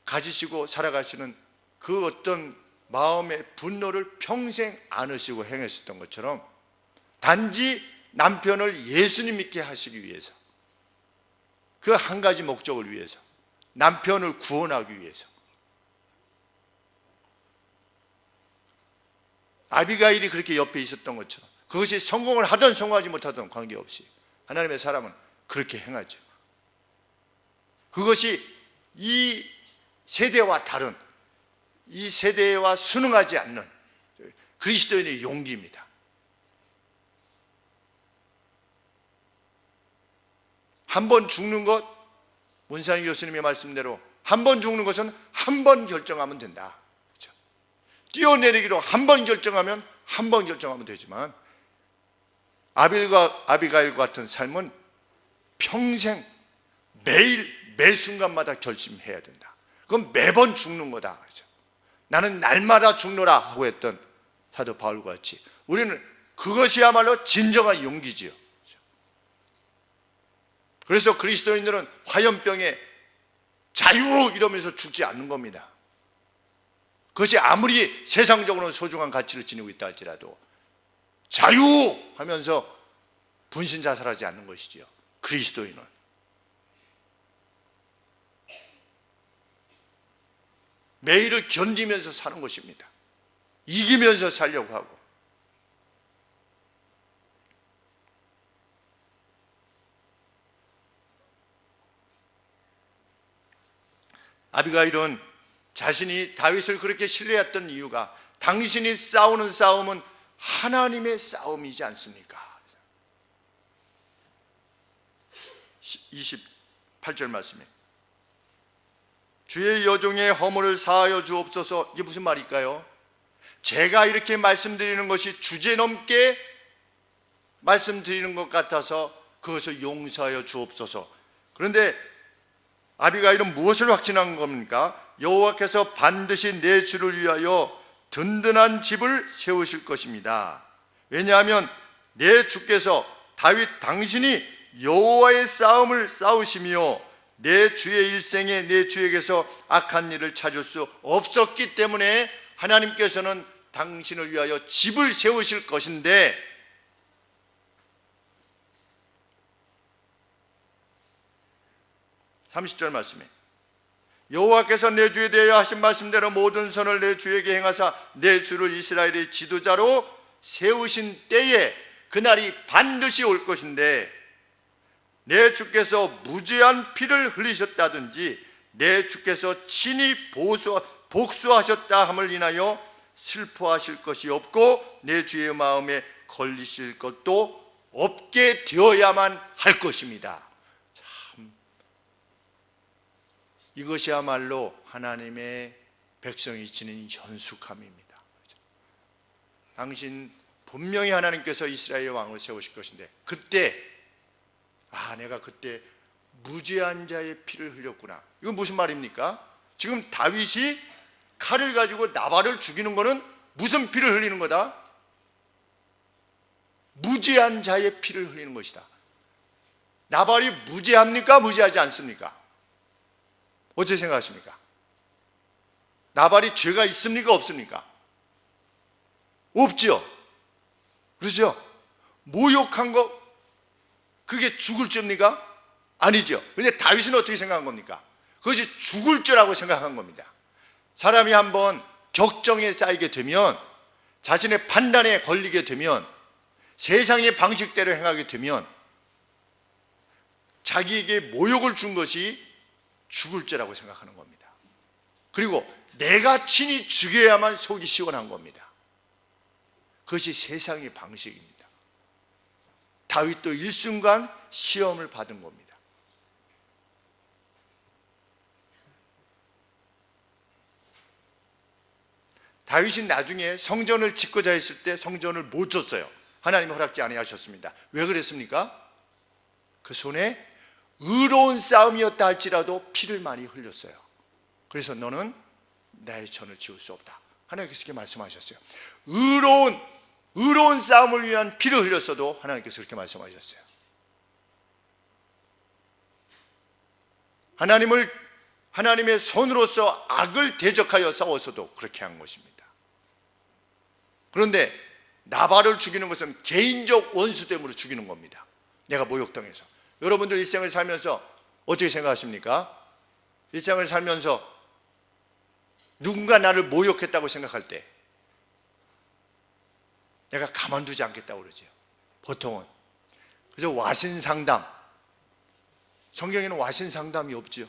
가지시고 살아가시는 그 어떤 마음의 분노를 평생 안으시고 행했었던 것처럼, 단지 남편을 예수님 믿게 하시기 위해서, 그 한 가지 목적을 위해서, 남편을 구원하기 위해서, 아비가일이 그렇게 옆에 있었던 것처럼, 그것이 성공을 하든 성공하지 못하든 관계없이 하나님의 사람은 그렇게 행하죠. 그것이 이 세대와 다른, 이 세대와 순응하지 않는 그리스도인의 용기입니다. 한 번 죽는 것, 문상희 교수님의 말씀대로 한 번 죽는 것은 한 번 결정하면 된다. 그렇죠? 뛰어내리기로 한 번 결정하면 한 번 결정하면 되지만, 아비가일과 같은 삶은 평생 매일 매 순간마다 결심해야 된다. 그건 매번 죽는 거다. 그렇죠? 나는 날마다 죽노라 하고 했던 사도 바울과 같이 우리는 그것이야말로 진정한 용기지요. 그렇죠? 그래서 그리스도인들은 화염병에 자유 이러면서 죽지 않는 겁니다. 그것이 아무리 세상적으로는 소중한 가치를 지니고 있다 할지라도 자유 하면서 분신 자살하지 않는 것이지요. 그리스도인은 매일을 견디면서 사는 것입니다. 이기면서 살려고 하고. 아비가일은 자신이 다윗을 그렇게 신뢰했던 이유가 당신이 싸우는 싸움은 하나님의 싸움이지 않습니까? 28절 말씀에 주의 여종의 허물을 사하여 주옵소서. 이게 무슨 말일까요? 제가 이렇게 말씀드리는 것이 주제넘게 말씀드리는 것 같아서 그것을 용서하여 주옵소서. 그런데 아비가일은 무엇을 확신한 겁니까? 여호와께서 반드시 내 주를 위하여 든든한 집을 세우실 것입니다. 왜냐하면 내 주께서 다윗 당신이 여호와의 싸움을 싸우시며 내 주의 일생에 내 주에게서 악한 일을 찾을 수 없었기 때문에 하나님께서는 당신을 위하여 집을 세우실 것인데, 30절 말씀에 여호와께서 내 주에 대하여 하신 말씀대로 모든 선을 내 주에게 행하사 내 주를 이스라엘의 지도자로 세우신 때에 그날이 반드시 올 것인데, 내 주께서 무죄한 피를 흘리셨다든지 내 주께서 친히 복수하셨다 함을 인하여 슬퍼하실 것이 없고 내 주의 마음에 걸리실 것도 없게 되어야만 할 것입니다. 참, 이것이야말로 하나님의 백성이 지닌 현숙함입니다. 당신 분명히 하나님께서 이스라엘의 왕을 세우실 것인데, 그때 내가 그때 무죄한 자의 피를 흘렸구나. 이건 무슨 말입니까? 지금 다윗이 칼을 가지고 나발을 죽이는 것은 무슨 피를 흘리는 거다? 무죄한 자의 피를 흘리는 것이다. 나발이 무죄합니까? 무죄하지 않습니까? 어떻게 생각하십니까? 나발이 죄가 있습니까? 없습니까? 없죠. 그렇죠? 모욕한 거 그게 죽을 죄입니까? 아니죠. 그런데 다윗은 어떻게 생각한 겁니까? 그것이 죽을 죄라고 생각한 겁니다. 사람이 한번 격정에 쌓이게 되면, 자신의 판단에 걸리게 되면, 세상의 방식대로 행하게 되면 자기에게 모욕을 준 것이 죽을 죄라고 생각하는 겁니다. 그리고 내가 친히 죽여야만 속이 시원한 겁니다. 그것이 세상의 방식입니다. 다윗도 일순간 시험을 받은 겁니다. 다윗이 나중에 성전을 짓고자 했을 때 성전을 못 줬어요. 하나님이 허락지 아니하셨습니다. 왜 그랬습니까? 그 손에 의로운 싸움이었다 할지라도 피를 많이 흘렸어요. 그래서 너는 나의 전을 지울 수 없다. 하나님께서 그렇게 말씀하셨어요. 의로운 싸움을 위한 피를 흘렸어도 하나님께서 그렇게 말씀하셨어요. 하나님의 손으로서 악을 대적하여 싸워서도 그렇게 한 것입니다. 그런데 나발을 죽이는 것은 개인적 원수됨으로 죽이는 겁니다. 내가 모욕당해서. 여러분들 일생을 살면서 어떻게 생각하십니까? 일생을 살면서 누군가 나를 모욕했다고 생각할 때 내가 가만두지 않겠다고 그러죠. 보통은. 그래서 와신상담. 성경에는 와신상담이 없지요.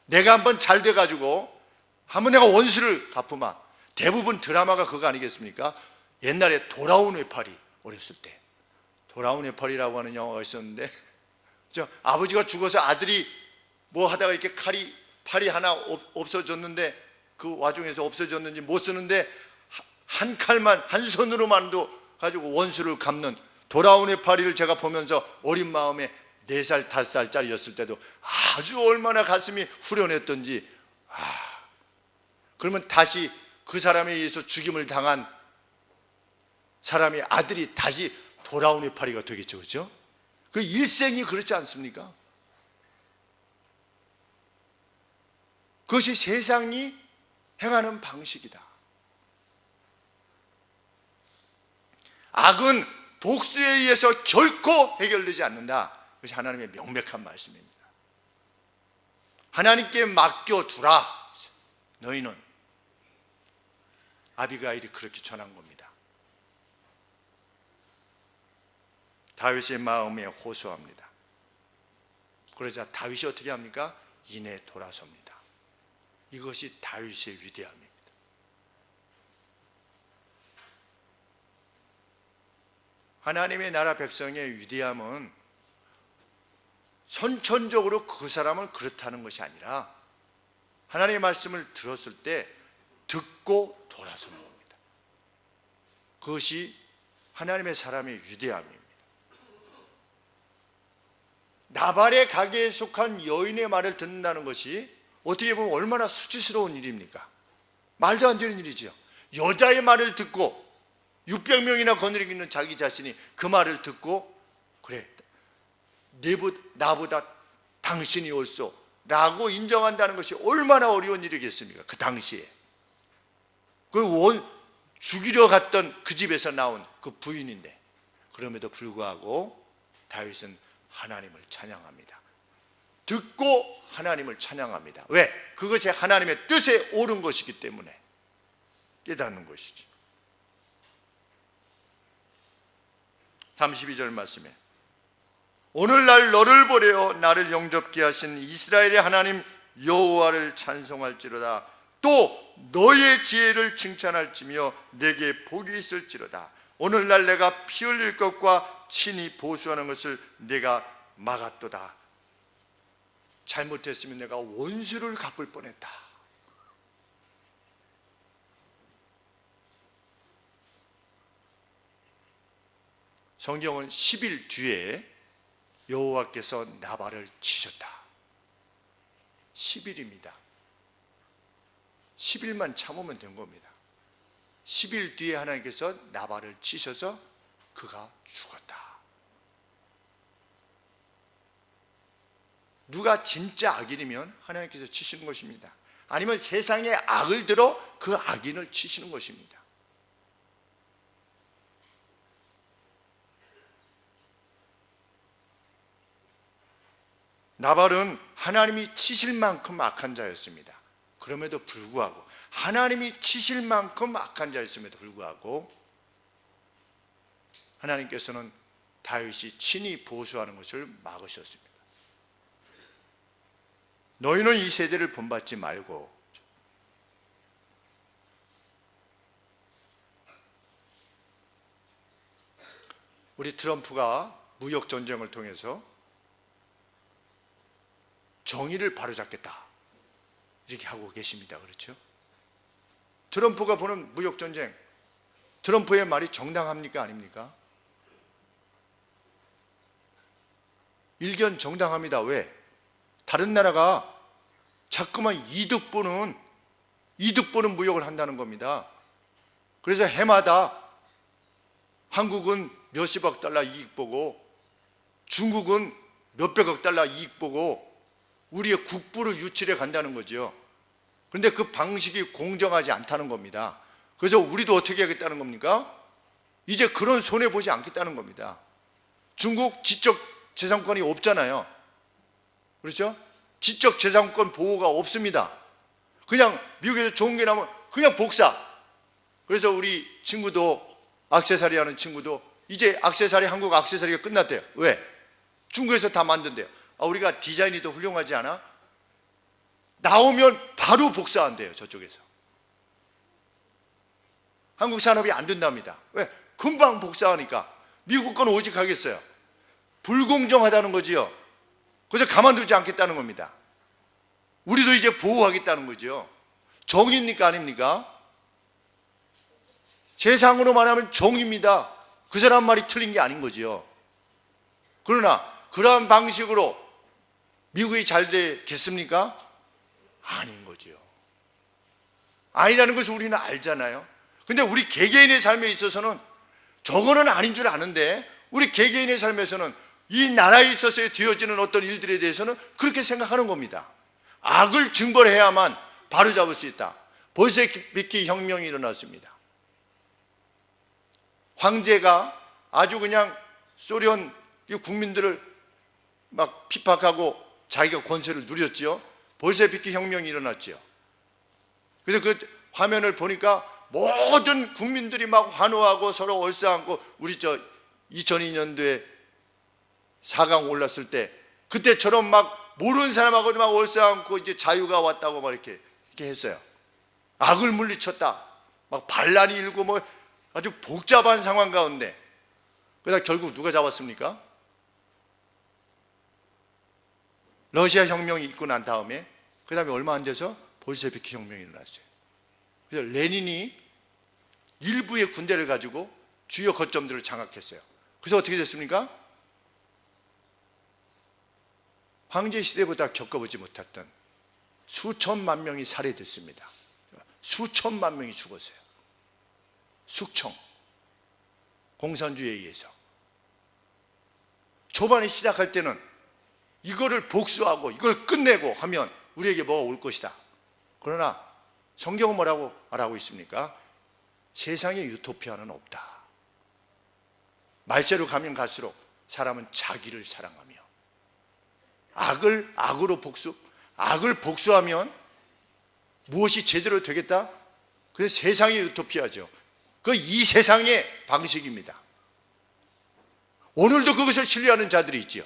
내가 한번 잘 돼가지고 한번 내가 원수를 갚으면, 대부분 드라마가 그거 아니겠습니까? 옛날에 돌아온 외팔이, 어렸을 때 돌아온 외팔이라고 하는 영화가 있었는데, 아버지가 죽어서 아들이 뭐 하다가 이렇게 팔이 하나 없어졌는데, 그 와중에서 없어졌는지 못 쓰는데 한 칼만, 한 손으로만도 가지고 원수를 갚는 돌아온 외팔이를 제가 보면서 어린 마음에 4살, 5살짜리였을 때도 아주 얼마나 가슴이 후련했던지. 그러면 다시 그 사람에 의해서 죽임을 당한 사람의 아들이 다시 돌아온 외팔이가 되겠죠. 그렇죠? 그 일생이 그렇지 않습니까? 그것이 세상이 행하는 방식이다. 악은 복수에 의해서 결코 해결되지 않는다. 그것이 하나님의 명백한 말씀입니다. 하나님께 맡겨두라. 너희는 아비가일이 그렇게 전한 겁니다. 다윗의 마음에 호소합니다. 그러자 다윗이 어떻게 합니까? 이내 돌아섭니다. 이것이 다윗의 위대함입니다. 하나님의 나라 백성의 위대함은 선천적으로 그 사람은 그렇다는 것이 아니라 하나님의 말씀을 들었을 때 듣고 돌아서는 겁니다. 그것이 하나님의 사람의 위대함입니다. 나발의 가게에 속한 여인의 말을 듣는다는 것이 어떻게 보면 얼마나 수치스러운 일입니까? 말도 안 되는 일이죠. 여자의 말을 듣고 600명이나 거느리고 있는 자기 자신이 그 말을 듣고 그래 나보다 당신이 옳소 라고 인정한다는 것이 얼마나 어려운 일이겠습니까? 그 당시에 죽이려 갔던 그 집에서 나온 그 부인인데 그럼에도 불구하고 다윗은 하나님을 찬양합니다. 듣고 하나님을 찬양합니다. 왜? 그것이 하나님의 뜻에 옳은 것이기 때문에 깨닫는 것이지. 32절 말씀에 오늘날 너를 보려 나를 영접케 하신 이스라엘의 하나님 여호와를 찬송할지로다. 또 너의 지혜를 칭찬할지며 내게 복이 있을지로다. 오늘날 내가 피 흘릴 것과 친히 보수하는 것을 내가 막았도다. 잘못했으면 내가 원수를 갚을 뻔했다. 성경은 10일 뒤에 여호와께서 나발을 치셨다. 10일입니다. 10일만 참으면 된 겁니다. 10일 뒤에 하나님께서 나발을 치셔서 그가 죽었다. 누가 진짜 악인이면 하나님께서 치시는 것입니다. 아니면 세상에 악을 들어 그 악인을 치시는 것입니다. 나발은 하나님이 치실 만큼 악한 자였습니다. 그럼에도 불구하고 하나님이 치실 만큼 악한 자였음에도 불구하고 하나님께서는 다윗이 친히 보수하는 것을 막으셨습니다. 너희는 이 세대를 본받지 말고 우리 트럼프가 무역 전쟁을 통해서 정의를 바로잡겠다 이렇게 하고 계십니다. 그렇죠? 트럼프가 보는 무역 전쟁, 트럼프의 말이 정당합니까? 아닙니까? 일견 정당합니다. 왜? 다른 나라가 자꾸만 이득 보는 무역을 한다는 겁니다. 그래서 해마다 한국은 몇십억 달러 이익 보고 중국은 몇백억 달러 이익 보고 우리의 국부를 유출해 간다는 거죠. 그런데 그 방식이 공정하지 않다는 겁니다. 그래서 우리도 어떻게 하겠다는 겁니까? 이제 그런 손해보지 않겠다는 겁니다. 중국 지적재산권이 없잖아요. 그렇죠? 지적재산권 보호가 없습니다. 그냥 미국에서 좋은 게 나오면 그냥 복사. 그래서 우리 친구도 액세서리 하는 친구도 이제 한국 액세서리가 끝났대요. 왜? 중국에서 다 만든대요. 우리가 디자인이 더 훌륭하지 않아? 나오면 바로 복사한대요. 저쪽에서. 한국 산업이 안 된답니다. 왜? 금방 복사하니까. 미국 건 오직 하겠어요. 불공정하다는 거지요. 그래서 가만두지 않겠다는 겁니다. 우리도 이제 보호하겠다는 거죠. 정의입니까? 아닙니까? 세상으로 말하면 정의입니다. 그 사람 말이 틀린 게 아닌 거지요. 그러나 그러한 방식으로 미국이 잘 되겠습니까? 아닌 거지요. 아니라는 것을 우리는 알잖아요. 근데 우리 개개인의 삶에 있어서는 저거는 아닌 줄 아는데 우리 개개인의 삶에서는 이 나라에 있어서 되어지는 어떤 일들에 대해서는 그렇게 생각하는 겁니다. 악을 징벌해야만 바로잡을 수 있다. 볼셰비키 혁명이 일어났습니다. 황제가 아주 그냥 소련 국민들을 막 핍박하고 자기가 권세를 누렸지요. 볼셰비키 혁명이 일어났지요. 그래서 그 화면을 보니까 모든 국민들이 막 환호하고 서로 얼싸안고, 우리 2002년도에 4강 올랐을 때 그때처럼 막 모르는 사람하고도 막 얼싸안고 이제 자유가 왔다고 막 이렇게 했어요. 악을 물리쳤다. 막 반란이 일고 뭐 아주 복잡한 상황 가운데. 그러다 결국 누가 잡았습니까? 러시아 혁명이 있고 난 다음에, 그 다음에 얼마 안 돼서 볼셰비키 혁명이 일어났어요. 그래서 레닌이 일부의 군대를 가지고 주요 거점들을 장악했어요. 그래서 어떻게 됐습니까? 황제 시대보다 겪어보지 못했던 수천만 명이 살해됐습니다. 수천만 명이 죽었어요. 숙청, 공산주의에 의해서. 초반에 시작할 때는 이거를 복수하고 이걸 끝내고 하면 우리에게 뭐가 올 것이다. 그러나 성경은 뭐라고 말하고 있습니까? 세상에 유토피아는 없다. 말세로 가면 갈수록 사람은 자기를 사랑하며 악을 악으로 악을 복수하면 무엇이 제대로 되겠다? 그게 세상의 유토피아죠. 그 이 세상의 방식입니다. 오늘도 그것을 신뢰하는 자들이 있지요.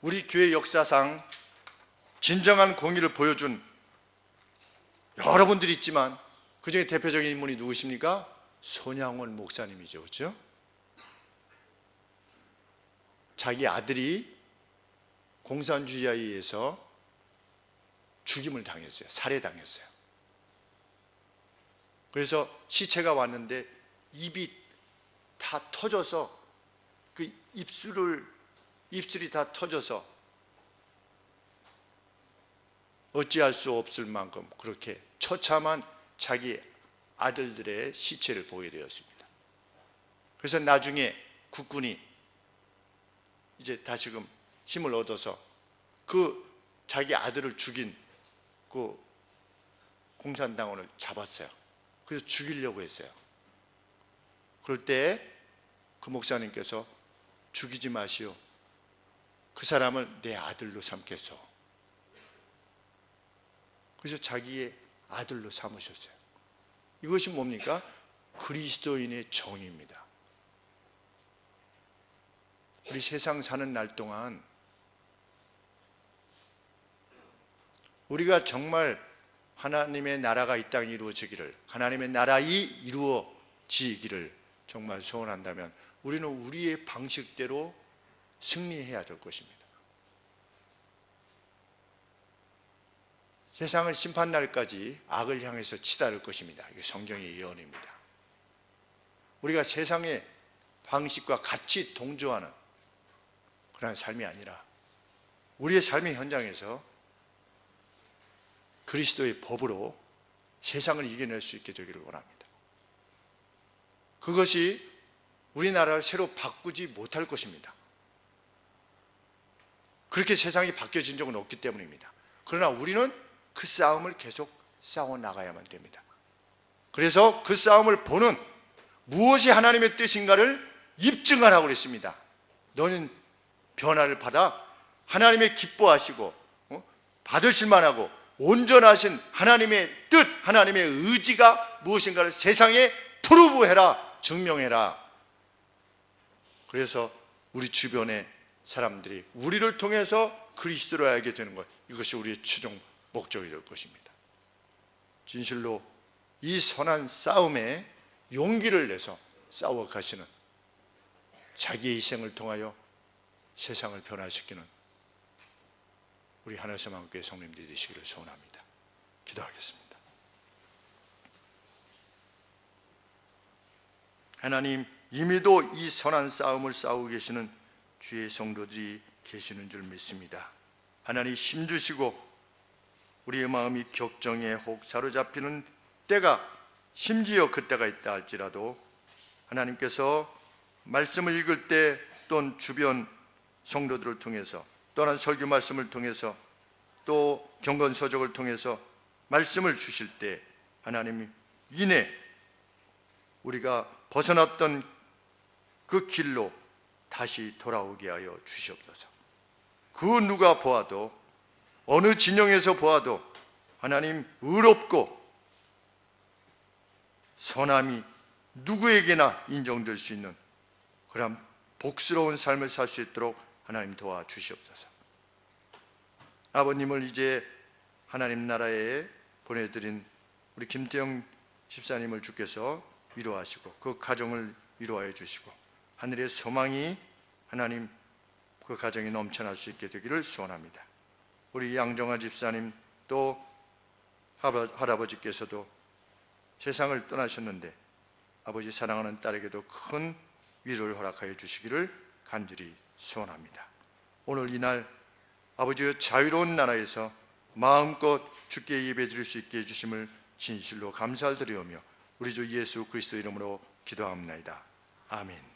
우리 교회 역사상 진정한 공의를 보여준 여러분들이 있지만 그중에 대표적인 인물이 누구십니까? 손양원 목사님이죠. 그렇죠? 자기 아들이 공산주의에 의해서 죽임을 당했어요. 살해당했어요. 그래서 시체가 왔는데 입이 다 터져서 그 입술이 다 터져서 어찌할 수 없을 만큼 그렇게 처참한 자기 아들들의 시체를 보게 되었습니다. 그래서 나중에 국군이 이제 다시금 힘을 얻어서 그 자기 아들을 죽인 그 공산당원을 잡았어요. 그래서 죽이려고 했어요. 그럴 때 그 목사님께서 죽이지 마시오. 그 사람을 내 아들로 삼겠소. 그래서 자기의 아들로 삼으셨어요. 이것이 뭡니까? 그리스도인의 정의입니다. 우리 세상 사는 날 동안 우리가 정말 하나님의 나라가 이 땅에 이루어지기를, 하나님의 나라이 이루어지기를 정말 소원한다면 우리는 우리의 방식대로 승리해야 될 것입니다. 세상은 심판날까지 악을 향해서 치달을 것입니다. 이게 성경의 예언입니다. 우리가 세상의 방식과 같이 동조하는 그런 삶이 아니라 우리의 삶의 현장에서 그리스도의 법으로 세상을 이겨낼 수 있게 되기를 원합니다. 그것이 우리나라를 새로 바꾸지 못할 것입니다. 그렇게 세상이 바뀌어진 적은 없기 때문입니다. 그러나 우리는 그 싸움을 계속 싸워나가야만 됩니다. 그래서 그 싸움을 보는 무엇이 하나님의 뜻인가를 입증하라고 그랬습니다. 너는 변화를 받아 하나님의 기뻐하시고 받으실 만하고 온전하신 하나님의 뜻, 하나님의 의지가 무엇인가를 세상에 프루브해라, 증명해라. 그래서 우리 주변의 사람들이 우리를 통해서 그리스도를 알게 되는 것, 이것이 우리의 최종 목적이 될 것입니다. 진실로 이 선한 싸움에 용기를 내서 싸워가시는, 자기의 희생을 통하여 세상을 변화시키는 우리 하나님의 성님들이 되시기를 소원합니다. 기도하겠습니다. 하나님, 이미도 이 선한 싸움을 싸우고 계시는 주의 성도들이 계시는 줄 믿습니다. 하나님, 힘주시고 우리의 마음이 격정에 혹 사로잡히는 때가, 심지어 그때가 있다 할지라도 하나님께서 말씀을 읽을 때 또는 주변 성도들을 통해서, 또한 설교 말씀을 통해서, 또 경건서적을 통해서 말씀을 주실 때 하나님 이내 우리가 벗어났던 그 길로 다시 돌아오게 하여 주시옵소서. 그 누가 보아도, 어느 진영에서 보아도 하나님 의롭고 선함이 누구에게나 인정될 수 있는 그런 복스러운 삶을 살 수 있도록 하나님 도와주시옵소서. 아버님을 이제 하나님 나라에 보내드린 우리 김태영 집사님을 주께서 위로하시고 그 가정을 위로하여 주시고 하늘의 소망이 하나님 그 가정이 넘쳐날 수 있게 되기를 소원합니다. 우리 양정아 집사님 또 할아버지께서도 세상을 떠나셨는데 아버지 사랑하는 딸에게도 큰 위로를 허락하여 주시기를 간절히 소원합니다. 오늘 이날 아버지의 자유로운 나라에서 마음껏 주께 예배드릴 수 있게 해주심을 진실로 감사드리오며 우리 주 예수 그리스도 이름으로 기도합니다. 아멘.